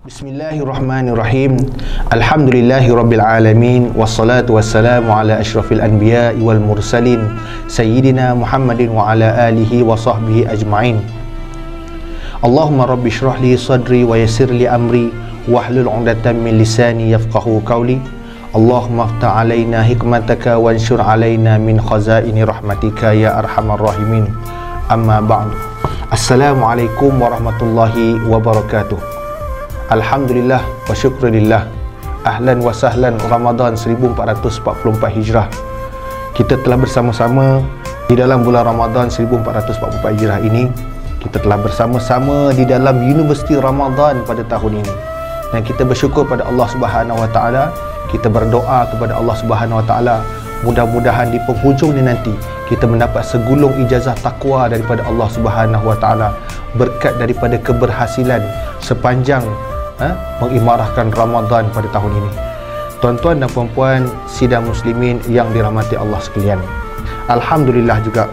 Bismillahirrahmanirrahim. Alhamdulillahirabbil alamin wassalatu wassalamu ala asyrafil anbiya'i wal mursalin sayyidina Muhammadin wa ala alihi wa sahbihi ajma'in. Allahumma rabbi shrah li sadri wa yassir li amri wahlul 'uqdatam min lisani yafqahu qawli. Allahumma aftah 'alaina hikmataka wanshur 'alaina min khazaini rahmatika ya arhamar rahimin. Amma ba'du. Assalamualaikum warahmatullahi wabarakatuh. Alhamdulillah wa syukurillah. Ahlan wa sahlan Ramadan 1444 Hijrah. Kita telah bersama-sama di dalam bulan Ramadan 1444 Hijrah ini. Kita telah bersama-sama di dalam Universiti Ramadan pada tahun ini. Dan kita bersyukur pada Allah Subhanahu Wa Taala. Kita berdoa kepada Allah Subhanahu Wa Taala, mudah-mudahan di penghujung ni nanti kita mendapat segulung ijazah takwa daripada Allah Subhanahu Wa Taala, berkat daripada keberhasilan sepanjang mengimarahkan Ramadan pada tahun ini. Tuan-tuan dan puan-puan sidang muslimin yang dirahmati Allah sekalian, alhamdulillah juga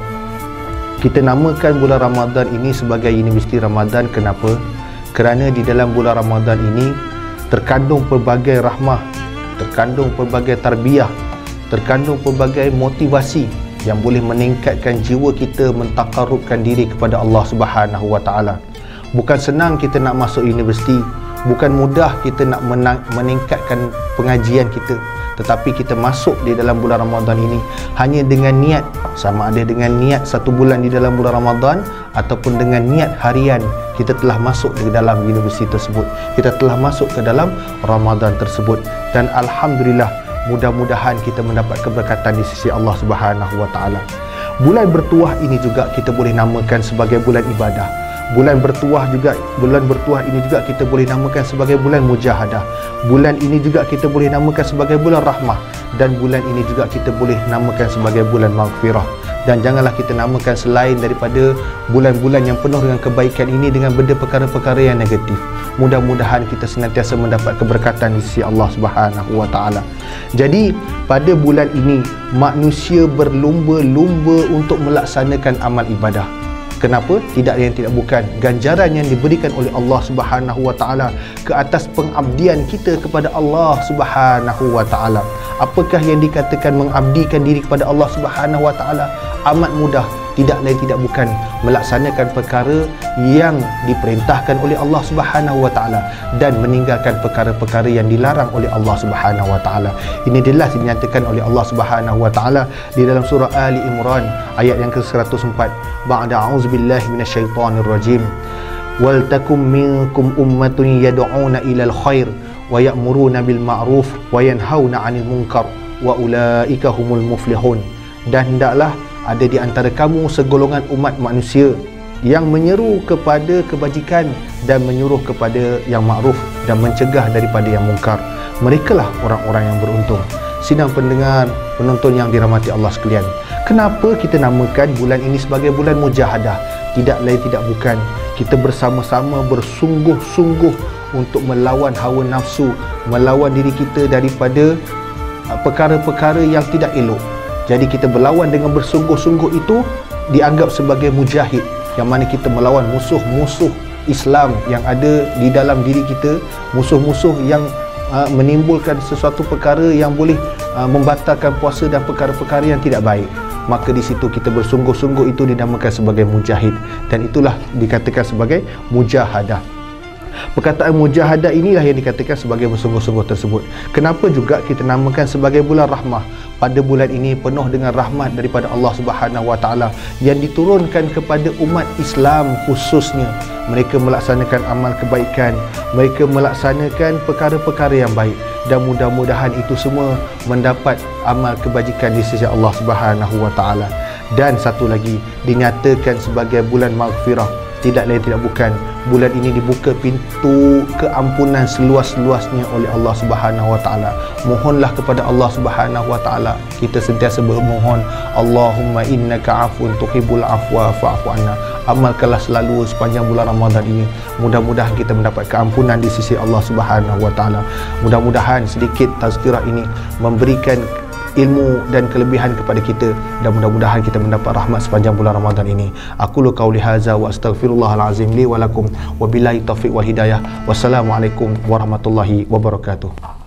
kita namakan bulan Ramadan ini sebagai Universiti Ramadan. Kenapa? Kerana di dalam bulan Ramadan ini terkandung pelbagai rahmah, terkandung pelbagai tarbiyah, terkandung pelbagai motivasi yang boleh meningkatkan jiwa kita, mentakarrubkan diri kepada Allah Subhanahu Wa Taala. Bukan senang kita nak masuk universiti, bukan mudah kita nak meningkatkan pengajian kita, tetapi kita masuk di dalam bulan Ramadan ini hanya dengan niat, sama ada dengan niat 1 bulan di dalam bulan Ramadan ataupun dengan niat harian, kita telah masuk ke dalam universiti tersebut, kita telah masuk ke dalam Ramadan tersebut. Dan alhamdulillah, mudah-mudahan kita mendapat keberkatan di sisi Allah Subhanahu Wa Taala. Bulan bertuah ini juga kita boleh namakan sebagai bulan ibadah. Bulan bertuah ini juga kita boleh namakan sebagai bulan mujahadah. Bulan ini juga kita boleh namakan sebagai bulan rahmah, dan bulan ini juga kita boleh namakan sebagai bulan maghfirah. Dan janganlah kita namakan selain daripada bulan-bulan yang penuh dengan kebaikan ini dengan benda perkara-perkara yang negatif. Mudah-mudahan kita senantiasa mendapat keberkatan di sisi Allah Subhanahu Wa Taala. Jadi pada bulan ini manusia berlumba-lumba untuk melaksanakan amal ibadah. Kenapa? Tidak yang tidak bukan ganjaran yang diberikan oleh Allah Subhanahu Wa Taala ke atas pengabdian kita kepada Allah Subhanahu Wa Taala. Apakah yang dikatakan mengabdikan diri kepada Allah Subhanahu Wa Taala? Amat mudah, tidak lain tidak bukan melaksanakan perkara yang diperintahkan oleh Allah Subhanahu Wa Taala dan meninggalkan perkara-perkara yang dilarang oleh Allah Subhanahu Wa Taala. Ini jelas dinyatakan oleh Allah Subhanahu Wa Taala di dalam surah Ali Imran ayat yang ke-104. Ba'da a'udzubillahi minasyaitonir rajim. Wal takum minkum ummatun yad'una ilal khair wa ya'muruna bil ma'ruf wa yanhauna 'anil munkar wa ulaika humul muflihun. Dan hendaklah ada di antara kamu segolongan umat manusia yang menyeru kepada kebajikan dan menyuruh kepada yang makruf dan mencegah daripada yang mungkar. Merekalah orang-orang yang beruntung. Sidang pendengar, penonton yang dirahmati Allah sekalian, kenapa kita namakan bulan ini sebagai bulan mujahadah? Tidak lain tidak bukan kita bersama-sama bersungguh-sungguh untuk melawan hawa nafsu, melawan diri kita daripada perkara-perkara yang tidak elok. Jadi kita berlawan dengan bersungguh-sungguh itu dianggap sebagai mujahid, yang mana kita melawan musuh-musuh Islam yang ada di dalam diri kita, musuh-musuh yang menimbulkan sesuatu perkara yang boleh membatalkan puasa dan perkara-perkara yang tidak baik. Maka di situ kita bersungguh-sungguh itu dinamakan sebagai mujahid, dan itulah dikatakan sebagai mujahadah. Perkataan mujahadah inilah yang dikatakan sebagai bersungguh-sungguh tersebut. Kenapa juga kita namakan sebagai bulan rahmah? Pada bulan ini penuh dengan rahmat daripada Allah Subhanahu Wa Taala yang diturunkan kepada umat Islam khususnya. Mereka melaksanakan amal kebaikan, mereka melaksanakan perkara-perkara yang baik, dan mudah-mudahan itu semua mendapat amal kebajikan di sisi Allah Subhanahu Wa Taala. Dan satu lagi dinyatakan sebagai bulan maghfirah. Tidak lain tidak bukan bulan ini dibuka pintu keampunan seluas-luasnya oleh Allah Subhanahu Wa Taala. Mohonlah kepada Allah Subhanahu Wa Taala, kita sentiasa bermohon, Allahumma innaka afun tuhibbul afwa fa'fu anna. Amalkanlah selalu sepanjang bulan Ramadan ini. Mudah-mudahan kita mendapat keampunan di sisi Allah Subhanahu Wa Taala. Mudah-mudahan sedikit tazkirah ini memberikan ilmu dan kelebihan kepada kita, dan mudah-mudahan kita mendapat rahmat sepanjang bulan Ramadan ini. Aku lu qauli hadza wa astaghfirullahalazim li wa lakum wa billahi taufiq wal hidayah. Wassalamualaikum warahmatullahi wabarakatuh.